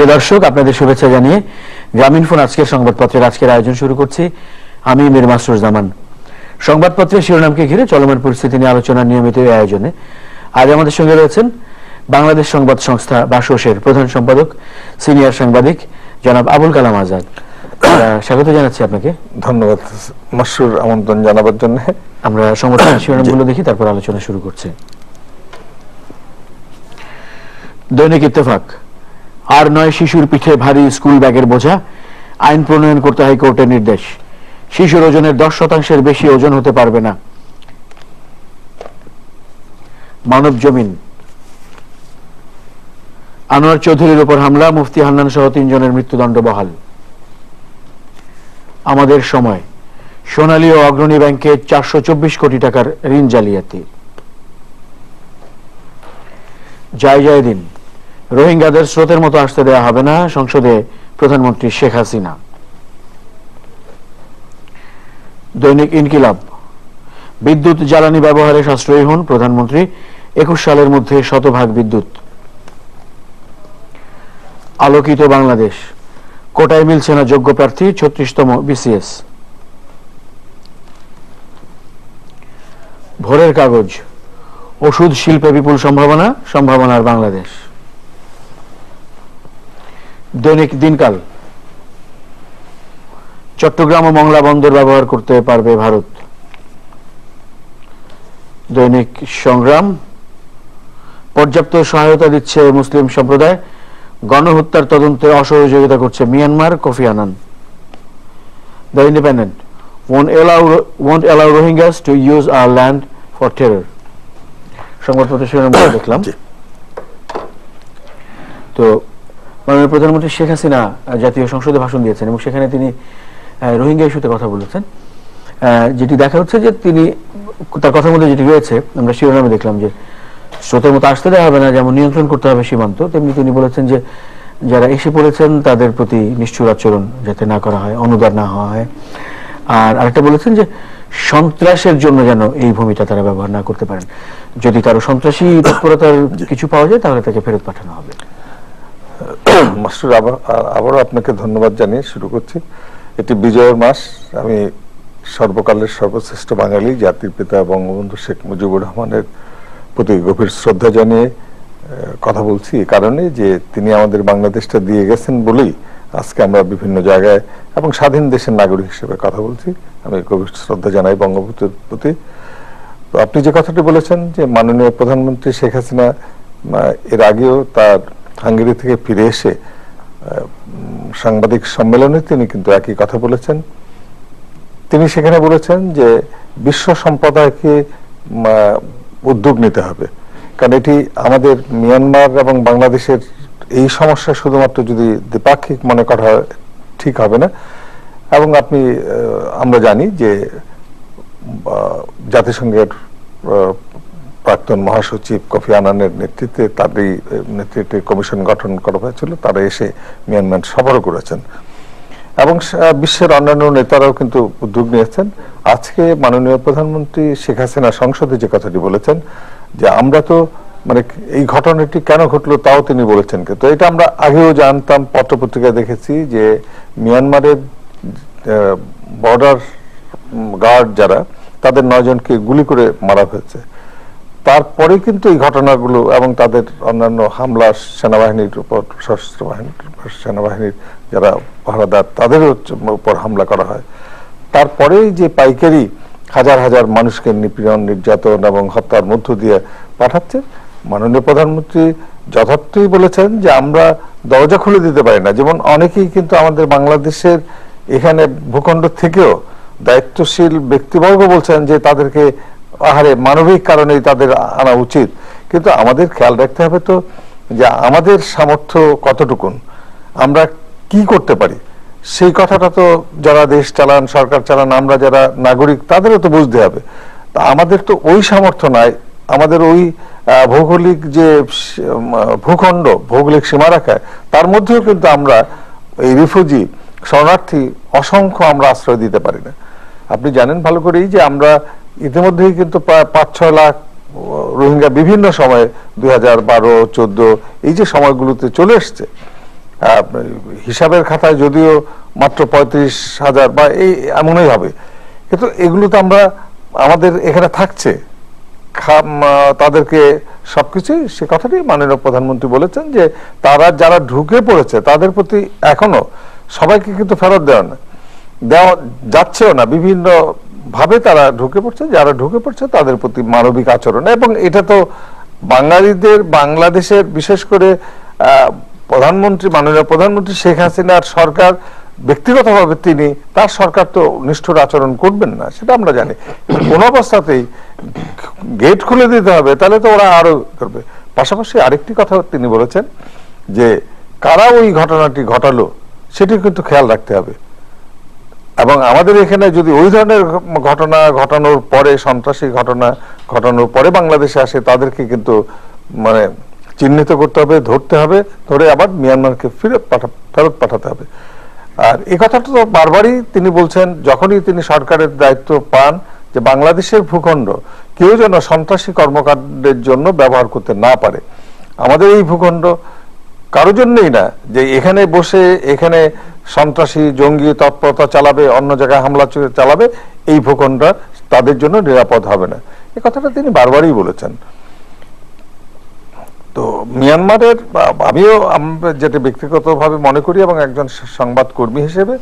প্রিয় দর্শক, আপনাদের শুভেচ্ছা জানিয়ে গ্রামীণফোন আজকের সংবাদপত্রের আজকের আয়োজন শুরু করছি। আমি মীর মাসরুর জামান। সংবাদপত্রের শিরোনামকে ঘিরে চলমান পরিস্থিতি নিয়ে আলোচনার নিয়মিত এই আয়োজনে আজ আমাদের সঙ্গে রয়েছেন বাংলাদেশ সংবাদ সংস্থা বাসসের প্রধান সম্পাদক সিনিয়র সাংবাদিক জনাব আবুল কালাম আজাদ। স্বাগত জানাচ্ছি আপনাকে। ধন্যবাদ মাসরুর আমন্ত্রণ জানাবার জন্য। আমরা সংবাদের শিরোনামগুলো দেখি, তারপর আলোচনা শুরু করছি। দৈনিক ইত্তেফাক, আর নয় শিশুর পিঠে ভারী স্কুল ব্যাগের বোঝা, আইন প্রণয়ন করতে হাইকোর্টের নির্দেশ। শিশুর ওজনের 10% বেশি ওজন হতে পারবে না। মানব জমিন, আনোয়ার চৌধুরীর উপর হামলা, মুফতি হান্নান সহ 3 জনের মৃত্যুদণ্ড বহাল। আমাদের সময়, সোনালী ও অগ্রণী ব্যাংকে 424 কোটি টাকার ঋণ জালিয়াতি। জয় জয় দিন, রোহিঙ্গাদের স্রোতের মতো আসতে দেওয়া হবে না, সংসদে প্রধানমন্ত্রী শেখ হাসিনা। দৈনিক ইনকিলাব, বিদ্যুৎ জ্বালানি ব্যবহারে সাশ্রয়ী হন প্রধানমন্ত্রী, 21 সালের মধ্যে 100% বিদ্যুৎ। আলোকিত বাংলাদেশ, কোটায় মিলছে না যোগ্য প্রার্থী, 36তম বিসিএস। ভোরের কাগজ, ওষুধ শিল্পে বিপুল সম্ভাবনা, সম্ভাবনার বাংলাদেশ। দৈনিক দিনকাল, চট্টগ্রাম ও মংলা বন্দর ব্যবহার করতে পারবে ভারত। দৈনিক সংগ্রাম, পর্যাপ্ত সহায়তা দিচ্ছে মুসলিম সম্প্রদায়, গণহত্যার তদন্তে অসহযোগিতা করছে Myanmar, Kofi Annan. The Independent, won't allow Rohingyas to use our land for terror। সংবাদপত্রের শিরোনাম দেখলাম। তো মাননীয় প্রধানমন্ত্রী শেখ হাসিনা জাতীয় সংসদে ভাষণ দিয়েছেন এবং সেখানে তিনি রোহিঙ্গা ইস্যুতে কথা বলেছেন। যেটি দেখা হচ্ছে যে তিনি তার কথার মধ্যে যেটি রয়েছে, আমরা শিরোনামে দেখলাম যে স্রোতের মতো আসতে দেওয়া হবে না, যেমন নিয়ন্ত্রণ করতে হবে সীমান্ত, তেমনি তিনি বলেছেন যে যারা এসে পড়েছেন তাদের প্রতি নিষ্ঠুর আচরণ যাতে না করা হয়, অনুদার না হওয়া হয়। আর আরেকটা বলেছেন যে সন্ত্রাসের জন্য যেন এই ভূমিটা তারা ব্যবহার না করতে পারেন, যদি কারো সন্ত্রাসী তৎপরতার কিছু পাওয়া যায় তাহলে তাকে ফেরত পাঠানো হবে। মাসরুর, আবারও আপনাকে ধন্যবাদ জানিয়ে শুরু করছি। এটি বিজয়ের মাস। আমি সর্বকালের সর্বশ্রেষ্ঠ বাঙালি জাতির পিতা বঙ্গবন্ধু শেখ মুজিবুর রহমানের প্রতি গভীর শ্রদ্ধা জানিয়ে কথা বলছি, এই কারণে যে তিনি আমাদের বাংলাদেশটা দিয়ে গেছেন বলেই আজকে আমরা বিভিন্ন জায়গায় এবং স্বাধীন দেশের নাগরিক হিসেবে কথা বলছি। আমি গভীর শ্রদ্ধা জানাই বঙ্গবন্ধুর প্রতি। তো আপনি যে কথাটি বলেছেন যে মাননীয় প্রধানমন্ত্রী শেখ হাসিনা এর আগেও তার হাঙ্গেরি থেকে ফিরে এসে সাংবাদিক সম্মেলনে তিনি কিন্তু একই কথা বলেছেন। তিনি সেখানে বলেছেন যে বিশ্ব সম্প্রদায়কে উদ্যোগ নিতে হবে, কারণ এটি আমাদের মিয়ানমার এবং বাংলাদেশের এই সমস্যা শুধুমাত্র যদি দ্বিপাক্ষিক মনে করা হয় ঠিক হবে না। এবং আমরা জানি যে জাতিসংঘের প্রাক্তন মহাসচিব কোফি আনানের নেতৃত্বে তারই নেতৃত্বে কমিশন গঠন করা হয়েছিল, তারা এসে মিয়ানমার সফরও করেছেন এবং বিশ্বের অন্যান্য নেতারাও কিন্তু উদ্যোগ নিয়েছেন। আজকে মাননীয় প্রধানমন্ত্রী শেখ হাসিনা সংসদে যে কথাটি বলেছেন যে আমরা তো এই ঘটনাটি কেন ঘটলো তাও তিনি বলেছেন, কিন্তু এটা আমরা আগেও জানতাম, পত্রপত্রিকায় দেখেছি যে মিয়ানমারের বর্ডার গার্ড যারা, তাদের 9 জনকে গুলি করে মারা হয়েছে। তারপরে কিন্তু এই ঘটনাগুলো এবং তাদের অন্যান্য হামলা সেনাবাহিনীর উপর, সশস্ত্র সেনাবাহিনীর যারা পাহারাদার তাদের উপর হামলা করা হয়। তারপরেই যে পাইকারি হাজার হাজার মানুষকে নিপীড়ন, নির্যাতন এবং হত্যার মধ্য দিয়ে পাঠাচ্ছে, মাননীয় প্রধানমন্ত্রী যথার্থই বলেছেন যে আমরা দরজা খুলে দিতে পারি না। যেমন অনেকেই কিন্তু আমাদের বাংলাদেশের এখানে ভূখণ্ড থেকেও দায়িত্বশীল ব্যক্তিবর্গ বলছেন যে তাদেরকে মানবিক কারণেই তাদের আনা উচিত, কিন্তু আমাদের খেয়াল রাখতে হবে তো যে আমাদের সামর্থ্য কতটুকুন, আমরা কি করতে পারি, সেই কথাটা তো যারা দেশ চালান, সরকার চালান, আমরা যারা নাগরিক তাদেরও তো বুঝতে হবে। তা আমাদের তো ওই সামর্থ্য নাই, আমাদের ওই ভৌগোলিক যে ভূখণ্ড, ভৌগোলিক সীমারেখায়, তার মধ্যেও কিন্তু আমরা এই রিফিউজি, শরণার্থী অসংখ্য আমরা আশ্রয় দিতে পারি না। আপনি জানেন ভালো করেই যে আমরা ইতিমধ্যেই কিন্তু প্রায় 5-6 লাখ রোহিঙ্গা বিভিন্ন সময়ে 2012, 2014 এই যে সময়গুলোতে চলে এসছে, হিসাবের খাতায় যদিও মাত্র 35,000 বা এই এমনই হবে, কিন্তু এগুলো তো আমরা আমাদের এখানে থাকছে, তাদেরকে সবকিছুই, সে কথাটি মাননীয় প্রধানমন্ত্রী বলেছেন যে তারা যারা ঢুকে পড়েছে তাদের প্রতি এখনো সবাইকে কিন্তু ফেরত দেওয়া যাচ্ছেও না, বিভিন্ন ভাবে তারা ঢুকে পড়ছে, যারা ঢুকে পড়ছে তাদের প্রতি মানবিক আচরণ। এবং এটা তো বাঙালিদের, বাংলাদেশের বিশেষ করে প্রধানমন্ত্রী, মাননীয় প্রধানমন্ত্রী শেখ হাসিনার সরকার ব্যক্তিগতভাবে তার সরকার তো নিষ্ঠুর আচরণ করবেন না, সেটা আমরা জানি। কোন অবস্থাতেই গেট খুলে দিতে হবে, তাহলে তো ওরা আরো করবে। পাশাপাশি আরেকটি কথা তিনি বলেছেন যে কারা ওই ঘটনাটি ঘটালো সেটি কিন্তু খেয়াল রাখতে হবে, এবং আমাদের এখানে যদি ওই ধরনের ঘটনা ঘটানোর পরে, সন্ত্রাসী ঘটনা ঘটানোর পরে বাংলাদেশে আসে, তাদেরকে কিন্তু মানে চিহ্নিত করতে হবে, ধরতে হবে, ধরে আবার মিয়ানমারকে ফেরত পাঠাতে হবে। আর এই কথাটা তো বারবারই তিনি বলছেন, যখনই তিনি সরকারের দায়িত্ব পান, যে বাংলাদেশের ভূখণ্ড কেউ যেন সন্ত্রাসী কর্মকাণ্ডের জন্য ব্যবহার করতে না পারে। আমাদের এই ভূখণ্ড কারোর জন্যই না যে এখানে বসে এখানে সন্ত্রাসী জঙ্গি তৎপরতা চালাবে, অন্য জায়গায় হামলা চালাবে, এই ভূখণ্ড তাদের জন্য নিরাপদ হবে না। এই কথাটা তিনি বারবারই বলেছেন। তো মিয়ানমারের, আমিও যেটা ব্যক্তিগতভাবে মনে করি এবং একজন সংবাদকর্মী হিসেবে,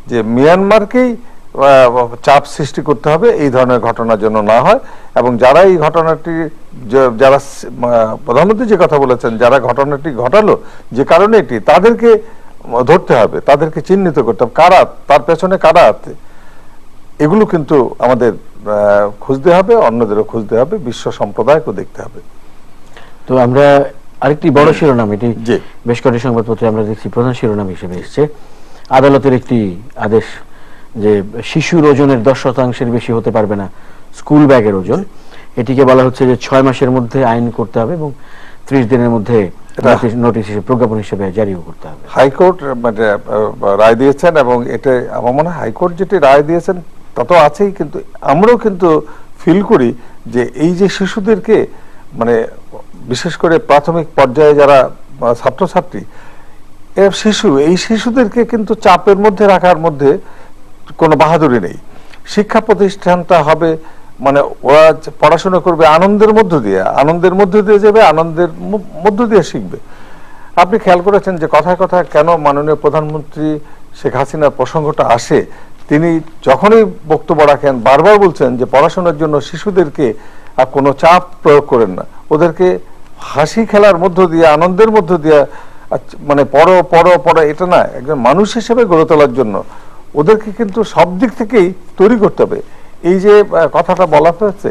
যে মিয়ানমারকেই চাপ সৃষ্টি করতে হবে এই ধরনের ঘটনা যেন না হয়, এবং যারা এই ঘটনাটি, যারা প্রধানমন্ত্রী যে কথা বলেছেন, যারা ঘটনাটি ঘটালো, যে কারণে এটি, তাদেরকে ধরতে হবে, তাদেরকে চিহ্নিত করতে হবে, কারা তার পেছনে কারা আছে, এগুলো কিন্তু আমাদের খুঁজতে হবে, অন্যদেরও খুঁজতে হবে, বিশ্ব সম্প্রদায়কেও দেখতে হবে। তো আমরা আরেকটি বড় শিরোনাম, এটি বেশ কয়েকটি সংবাদপত্রে আমরা দেখছি প্রধান শিরোনাম হিসেবে এসেছে, আদালতের একটি আদেশ যে শিশুর ওজনের 10% বেশি হতে পারবে না স্কুল ব্যাগের ওজন। এটিকে বলা হচ্ছে যে 6 মাসের মধ্যে আইন করতে হবে এবং 30 দিনের মধ্যে নোটিশ হিসেবে, প্রজ্ঞাপন হিসেবে জারিও করতে হবে। হাইকোর্ট মানে রায় দিয়েছেন, এবং এটা আমার মনে হয় হাইকোর্ট যেটি রায় দিয়েছেন তা তো আছেই, কিন্তু আমরাও কিন্তু ফিল করি যে এই যে শিশুদেরকে, মানে বিশেষ করে প্রাথমিক পর্যায়ে যারা ছাত্রছাত্রী, এই শিশুদেরকে কিন্তু চাপের মধ্যে রাখার মধ্যে কোনো বাহাদুরি নেই। শিক্ষা প্রতিষ্ঠানটা হবে, মানে ওরা পড়াশোনা করবে আনন্দের মধ্য দিয়ে, যাবে, আনন্দের মধ্য দিয়ে শিখবে। আপনি খেয়াল করেছেন যে কথায় কথায় কেন মাননীয় প্রধানমন্ত্রী শেখ হাসিনার প্রসঙ্গটা আসে, তিনি যখনই বক্তব্য রাখেন বারবার বলছেন যে পড়াশোনার জন্য শিশুদেরকে আর কোনো চাপ প্রয়োগ করেন না, ওদেরকে হাসি খেলার মধ্য দিয়ে, আনন্দের মধ্য দিয়ে, মানে পড়ো এটা না, একজন মানুষ হিসেবে গড়ে তোলার জন্য ওদেরকে কিন্তু সব দিক থেকেই তৈরি করতে হবে। এই যে কথাটা বলা হয়েছে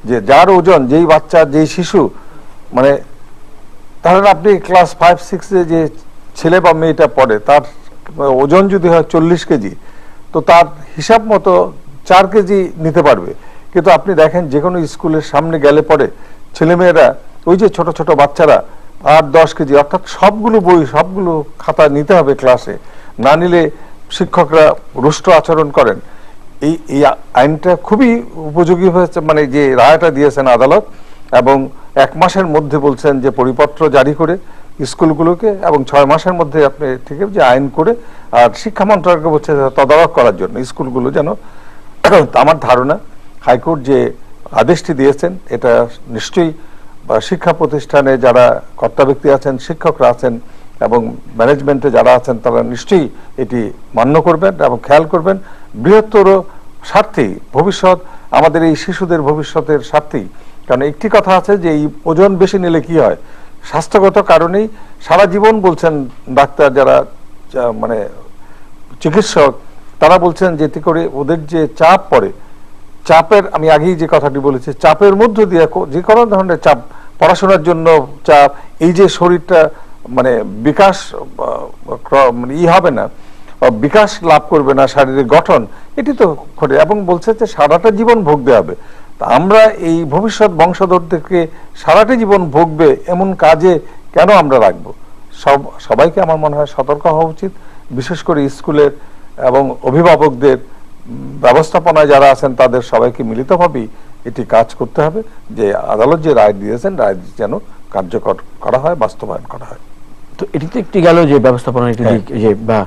যে যার ওজন, যেই বাচ্চা, যেই শিশু, মানে তাহলে আপনি ক্লাস 5-6 যে ছেলে বা মেয়েটা পড়ে, তার ওজন যদি হয় 40 কেজি, তো তার হিসাব মতো 4 কেজি নিতে পারবে। কিন্তু আপনি দেখেন যে কোনো স্কুলের সামনে গেলে পরে ছেলেমেয়েরা, ওই যে ছোট ছোট বাচ্চারা 8-10 কেজি, অর্থাৎ সবগুলো বই, সবগুলো খাতা নিতে হবে ক্লাসে, না নিলে শিক্ষকরা রুষ্ট আচরণ করেন। এই আইনটা খুবই উপযোগী হয়েছে, মানে যে রায়টা দিয়েছেন আদালত, এবং 1 মাসের মধ্যে বলছেন যে পরিপত্র জারি করে স্কুলগুলোকে, এবং 6 মাসের মধ্যে আপনি ঠিক যে আইন করে, আর শিক্ষা মন্ত্রণালয়কে বলছে তদারক করার জন্য স্কুলগুলো যেন। আমার ধারণা হাইকোর্ট যে আদেশটি দিয়েছেন, এটা নিশ্চয়ই শিক্ষা প্রতিষ্ঠানে যারা কর্তা ব্যক্তি আছেন, শিক্ষকরা আছেন এবং ম্যানেজমেন্টে যারা আছেন, তারা নিশ্চয়ই এটি মান্য করবেন এবং খেয়াল করবেন, বৃহত্তর স্বার্থেই, ভবিষ্যৎ আমাদের এই শিশুদের ভবিষ্যতের স্বার্থেই। কারণ একটি কথা আছে যে এই ওজন বেশি নিলে কি হয়, স্বাস্থ্যগত কারণেই সারা জীবন বলছেন ডাক্তার, যারা মানে চিকিৎসক, তারা বলছেন যে এতে করে ওদের যে চাপ পড়ে, চাপের, আমি আগেই যে কথাটি বলেছি, চাপের মধ্য দিয়ে যে কোনো ধরনের চাপ, পড়াশোনার জন্য চাপ, এই যে শরীরটা মানে বিকাশ হবে না, বিকাশ লাভ করবে না, শারীরিক গঠন, এটি তো ঘটে, এবং বলছে যে সারাটা জীবন ভোগতে হবে। তা আমরা এই ভবিষ্যৎ বংশধরদেরকে সারাটা জীবন ভোগবে এমন কাজে কেন আমরা রাখবো? সবাইকে আমার মনে হয় সতর্ক হওয়া উচিত, বিশেষ করে স্কুলের এবং অভিভাবকদের, ব্যবস্থাপনায় যারা আছেন তাদের সবাইকে মিলিতভাবেই এটি কাজ করতে হবে, যে আদালত যে রায় দিয়েছেন, রায় যেন কার্যকর করা হয়, বাস্তবায়ন করা হয়। তো এটি তো একটি গেল যে ব্যবস্থাপনার একটি দিক, যে বা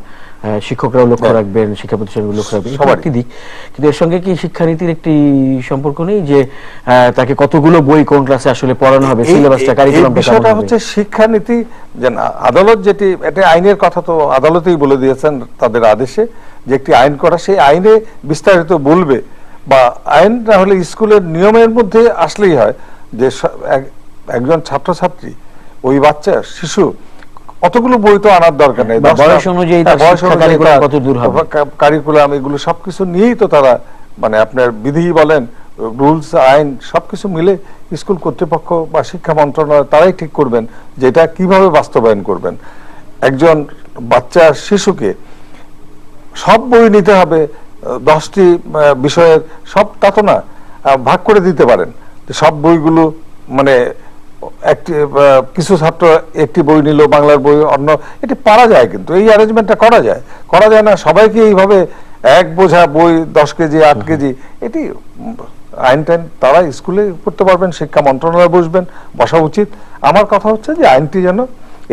শিক্ষকরাও লক্ষ্য রাখবেন, শিক্ষা প্রতিষ্ঠানগুলো লক্ষ্য রাখবেন, এটা একটি দিক। কিন্তু এর সঙ্গে কি শিক্ষানীতির একটি সম্পর্ক নেই, যে তাকে কতগুলো বই কোন ক্লাসে আসলে পড়ানো হবে, সিলেবাসটা, কারিকুলামটা কেমন বিষয়টা হবে? হচ্ছে শিক্ষানীতি, যে আদালত যেটি, এটা আইনের কথা তো আদালতেই বলে দিয়েছেন তাদের আদেশে, যে একটি আইন করা, সেই আইনে বিস্তারিত বলবে, বা আইন না হলে স্কুলের নিয়মের মধ্যে আসলেই হয় যে একজন ছাত্রছাত্রী, ওই বাচ্চা শিশু অতগুলো বই তো আনার দরকার নেই, বয়স অনুযায়ী কত দূর হবে, কারিকুলাম, এগুলো সবকিছু নিয়েই তো তারা, মানে আপনার বিধি বলেন, রুলস, আইন সবকিছু মিলে স্কুল কর্তৃপক্ষ বা শিক্ষা মন্ত্রণালয় তারাই ঠিক করবেন যে এটা কিভাবে বাস্তবায়ন করবেন। একজন বাচ্চা শিশুকে সব বই নিতে হবে 10টি বিষয়ের, সব তা তো না, ভাগ করে দিতে পারেন সব বইগুলো, মানে একটি কিছু ছাত্র একটি বই নিল, বাংলার বই অন্য, এটি পারা যায়, কিন্তু এই অ্যারেঞ্জমেন্টটা করা যায় না। সবাইকে এইভাবে এক বোঝা বই 10 কেজি 8 কেজি, এটি আইন টাইন তারা স্কুলে করতে পারবেন, শিক্ষা মন্ত্রণালয় বসা উচিত। আমার কথা হচ্ছে যে আইনটি যেন,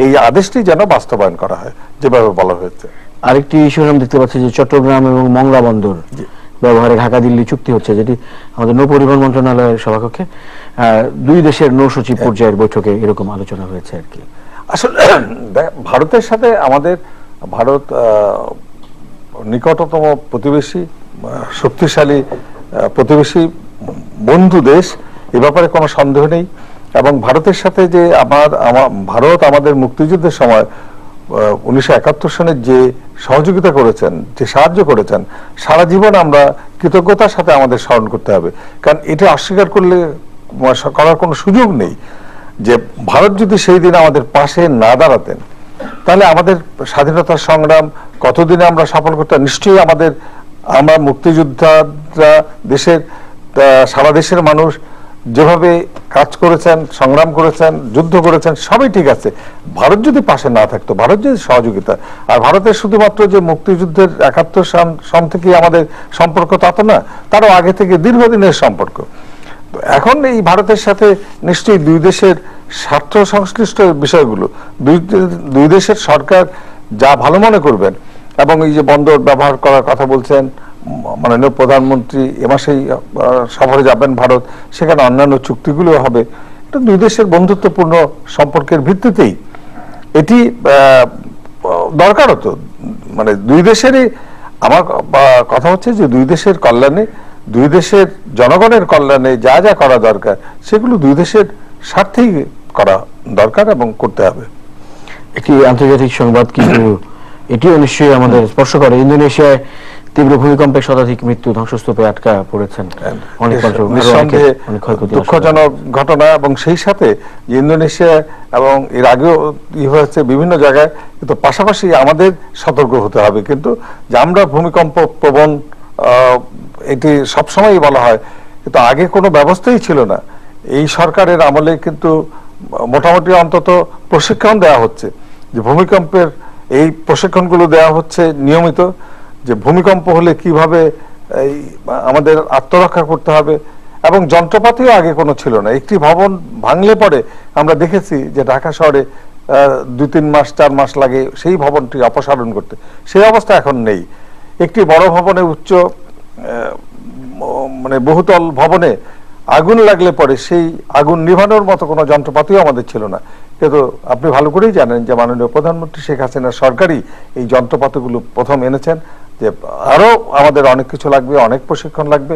এই আদেশটি যেন বাস্তবায়ন করা হয় যেভাবে বলা হয়েছে। আরেকটি শিরোনাম দেখতে পাচ্ছি যে চট্টগ্রাম এবং মংলা বন্দর ব্যবহারে ঢাকা দিল্লি চুক্তি হচ্ছে, যেটি আমাদের নৌ পরিবহন মন্ত্রণালয়ের সভাকক্ষে দুই দেশের নৌ সচিব পর্যায়ের বৈঠকে এরকম আলোচনা হয়েছে আর কি। আসলে ভারতের সাথে আমাদের, ভারত নিকটতম প্রতিবেশী, শক্তিশালী প্রতিবেশী, বন্ধু দেশ, এ ব্যাপারে কোনো সন্দেহ নেই। এবং ভারতের সাথে যে ভারত আমাদের মুক্তিযুদ্ধের সময় 1971 সনের যে সহযোগিতা করেছেন, যে সাহায্য করেছেন, সারা জীবন আমরা কৃতজ্ঞতার সাথে আমাদের স্মরণ করতে হবে। কারণ এটা অস্বীকার করার কোনো সুযোগ নেই। যে ভারত যদি সেই দিন আমাদের পাশে না দাঁড়াতেন, তাহলে আমাদের স্বাধীনতার সংগ্রাম কতদিনে আমরা সফল করতাম। নিশ্চয়ই আমরা মুক্তিযোদ্ধারা, দেশের সারা দেশের মানুষ যেভাবে কাজ করেছেন, সংগ্রাম করেছেন, যুদ্ধ করেছেন, সবই ঠিক আছে। ভারত যদি পাশে না থাকতো, ভারত যদি সহযোগিতা, আর ভারতের শুধুমাত্র যে মুক্তিযুদ্ধের 71 সন থেকে আমাদের সম্পর্ক তা তো না, তারও আগে থেকে দীর্ঘদিনের সম্পর্ক। এখন এই ভারতের সাথে নিশ্চয়ই দুই দেশের স্বার্থ সংশ্লিষ্ট বিষয়গুলো, দুই দেশের সরকার যা ভালো মনে করবেন, এবং এই যে বন্দর ব্যবহার করার কথা বলছেন, মাননীয় প্রধানমন্ত্রী এ মাসেই সফরে যাবেন ভারত, সেখানে অন্যান্য চুক্তিগুলো হবে, এটা দুই দেশের বন্ধুত্বপূর্ণ সম্পর্কের ভিত্তিতেই এটি দরকারও তো। মানে দুই দেশেরই, আমার কথা হচ্ছে যে দুই দেশের কল্যাণে, দুই দেশের জনগণের কল্যাণে যা যা করা দরকার, সেগুলো দুই দেশের স্বার্থেই করা দরকার এবং করতে হবে। একটি আন্তর্জাতিক সংবাদ, কিন্তু এটিও নিশ্চয়ই আমাদের স্পর্শ করে। ইন্দোনেশিয়ায় তীব্র ভূমিকম্পে শতাধিক মৃত্যু, ধ্বংসস্তূপে আটকা পড়েছেন অনেক, দুঃখজনক ঘটনা। এবং সেই সাথে ইন্দোনেশিয়া এবং এর আগেও হয়েছে বিভিন্ন জায়গায়, কিন্তু পাশাপাশি আমাদের সতর্ক হতে হবে। কিন্তু যে আমরা ভূমিকম্প প্রবণ, এটি সবসময়ই বলা হয়, কিন্তু আগে কোনো ব্যবস্থাই ছিল না। এই সরকারের আমলে কিন্তু মোটামুটি অন্তত প্রশিক্ষণ দেওয়া হচ্ছে, যে ভূমিকম্পের এই প্রশিক্ষণগুলো দেওয়া হচ্ছে নিয়মিত, যে ভূমিকম্প হলে কিভাবে আমাদের আত্মরক্ষা করতে হবে। এবং যন্ত্রপাতিও আগে কোনো ছিল না। একটি ভবন ভাঙলে পরে আমরা দেখেছি যে ঢাকা শহরে 2-3 মাস 4 মাস লাগে সেই ভবনটি অপসারণ করতে, সেই অবস্থা এখন নেই। একটি বড় ভবনে, উচ্চ মানে বহুতল ভবনে আগুন লাগলে পরে সেই আগুন নিভানোর মতো কোনো যন্ত্রপাতিও আমাদের ছিল না। কিন্তু আপনি ভালো করেই জানেন যে মাননীয় প্রধানমন্ত্রী শেখ হাসিনার সরকারই এই যন্ত্রপাতিগুলো প্রথম এনেছেন, যে আরো আমাদের অনেক কিছু লাগবে, অনেক প্রশিক্ষণ লাগবে।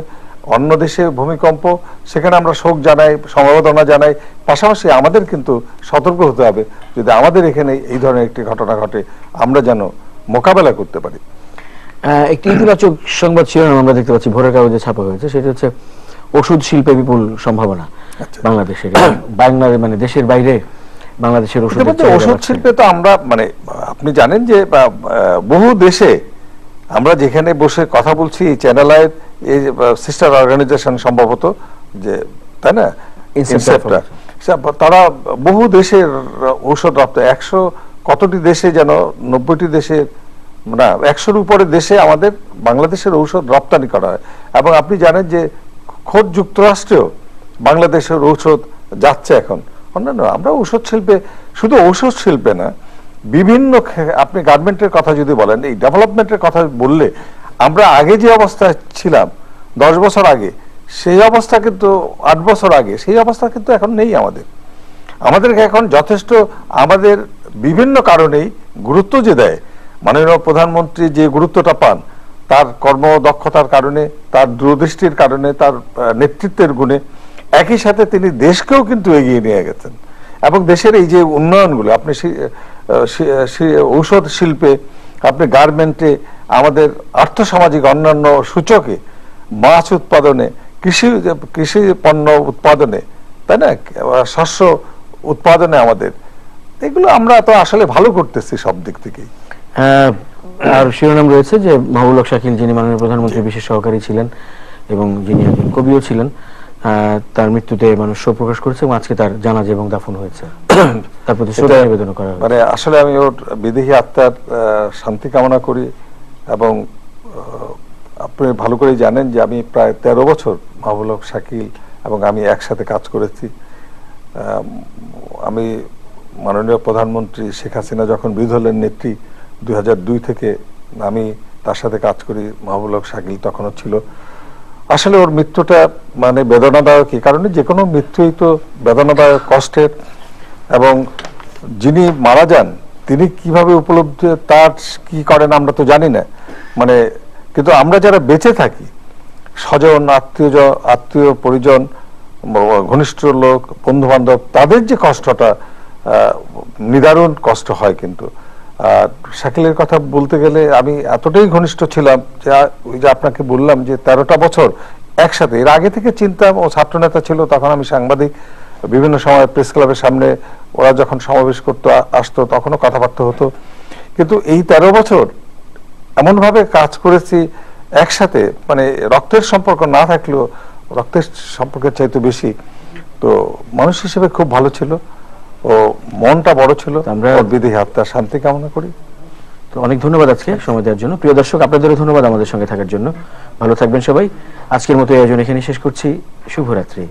অন্য দেশে ভূমিকম্প, সেখানে আমরা শোক জানাই, সমবেদনা জানাই, পাশাপাশি আমাদের কিন্তু সতর্ক হতে হবে, যদি আমাদের এখানে এই ধরনের একটি ঘটনা ঘটে আমরা যেন মোকাবেলা করতে পারি। একটি ইতিবাচক সংবাদ শিরোনাম আমরা দেখতে পাচ্ছি, ভোরের কাগজে ছাপা হয়েছে, সেটা হচ্ছে ওষুধ শিল্পে বিপুল সম্ভাবনা বাংলাদেশের। মানে দেশের বাইরে বাংলাদেশের ওষুধ শিল্পে তো আমরা, মানে আপনি জানেন যে বহু দেশে আমরা যেখানে বসে কথা বলছি, চ্যানেল আই এই সিস্টার অর্গানাইজেশন সম্ভবত, যে তাই না, তারা বহু দেশের ঔষধ রপ্তানি, 100 কতটি দেশে যেন, 90টি দেশের, না 100-র উপরে দেশে আমাদের বাংলাদেশের ঔষধ রপ্তানি করা হয়। এবং আপনি জানেন যে খোদ যুক্তরাষ্ট্রেও বাংলাদেশের ঔষধ যাচ্ছে এখন। অন্যান্য আমরা ঔষধ শিল্পে, শুধু ঔষধ শিল্পে না, বিভিন্ন আপনি গার্মেন্টের কথা যদি বলেন, এই ডেভেলপমেন্টের কথা বললে আমরা আগে যে অবস্থায় ছিলাম 10 বছর আগে, সেই অবস্থা কিন্তু 8 বছর আগে সেই অবস্থা কিন্তু এখন নেই। আমাদেরকে এখন যথেষ্ট আমাদের বিভিন্ন কারণেই গুরুত্ব যে দেয়, মাননীয় প্রধানমন্ত্রী যে গুরুত্বটা পান তার কর্মদক্ষতার কারণে, তার দূরদৃষ্টির কারণে, তার নেতৃত্বের গুণে, একই সাথে তিনি দেশকেও কিন্তু এগিয়ে নিয়ে গেছেন। এবং দেশের এই যে উন্নয়নগুলো, আপনি ঔষধ শিল্পে, আপনি গার্মেন্টে, আমাদের আর্থসামাজিক অন্যান্য সূচকে, মাছ উৎপাদনে, কৃষি পণ্য উৎপাদনে, তাই না, শস্য উৎপাদনে, আমাদের এগুলো আমরা তো আসলে ভালো করতেছি সব দিক থেকেই। আর শিরোনাম রয়েছে যে মাহবুবুল হক শাকিল, যিনি মাননীয় প্রধানমন্ত্রীর বিশেষ সহকারী ছিলেন এবং যিনি একজন কবিও ছিলেন, তার মৃত্যুতে মানুষ শোক প্রকাশ করেছে এবং আজকে তার জানাজা এবং দাফন হয়েছে। তার প্রতি শ্রদ্ধা নিবেদন করা হয়েছে। মানে আসলে আমি ওর বিদেহী আত্মার শান্তি কামনা করি। এবং আপনি ভালো করেই জানেন যে আমি প্রায় 13 বছর মাহবুবুল হক শাকিল এবং আমি একসাথে কাজ করেছি। আমি মাননীয় প্রধানমন্ত্রী শেখ হাসিনা যখন বিরোধী দলের নেত্রী 2002 থেকে আমি তার সাথে কাজ করি, মাহবুবুল হক শাকিল তখনও ছিল। আসলে ওর মৃত্যুটা মানে বেদনাদায়ক, এই কারণে যে কোনো মৃত্যুই তো বেদনাদায়ক, কষ্টের। এবং যিনি মারা যান তিনি কিভাবে উপলব্ধি, তার কি করেন আমরা তো জানি না, মানে কিন্তু আমরা যারা বেঁচে থাকি, স্বজন, আত্মীয় পরিজন, ঘনিষ্ঠ লোক, বন্ধু বান্ধব, তাদের যে কষ্টটা নিদারুণ কষ্ট হয়। কিন্তু শাকিলের কথা বলতে গেলে আমি এতটাই ঘনিষ্ঠ ছিলাম যে ওই যে আপনাকে বললাম যে 13টা বছর একসাথে, এর আগে থেকে চিনতাম। ও ছাত্রনেতা ছিল, তখন আমি সাংবাদিক, বিভিন্ন সময় প্রেস ক্লাবের সামনে ওরা যখন সমাবেশ করতো আসতো তখনও কথাবার্তা হতো। কিন্তু এই 13 বছর এমনভাবে কাজ করেছি একসাথে, মানে রক্তের সম্পর্ক না থাকলেও রক্তের সম্পর্কের চাইতে বেশি। তো মানুষ হিসেবে খুব ভালো ছিল, ও মনটা বড় ছিল। আমরা বিদেহী আত্মার শান্তি কামনা করি। তো অনেক ধন্যবাদ আজকে সময় দেওয়ার জন্য। প্রিয় দর্শক, আপনাদেরও ধন্যবাদ আমাদের সঙ্গে থাকার জন্য। ভালো থাকবেন সবাই। আজকের মতো এই আয়োজন এখানে শেষ করছি। শুভরাত্রি।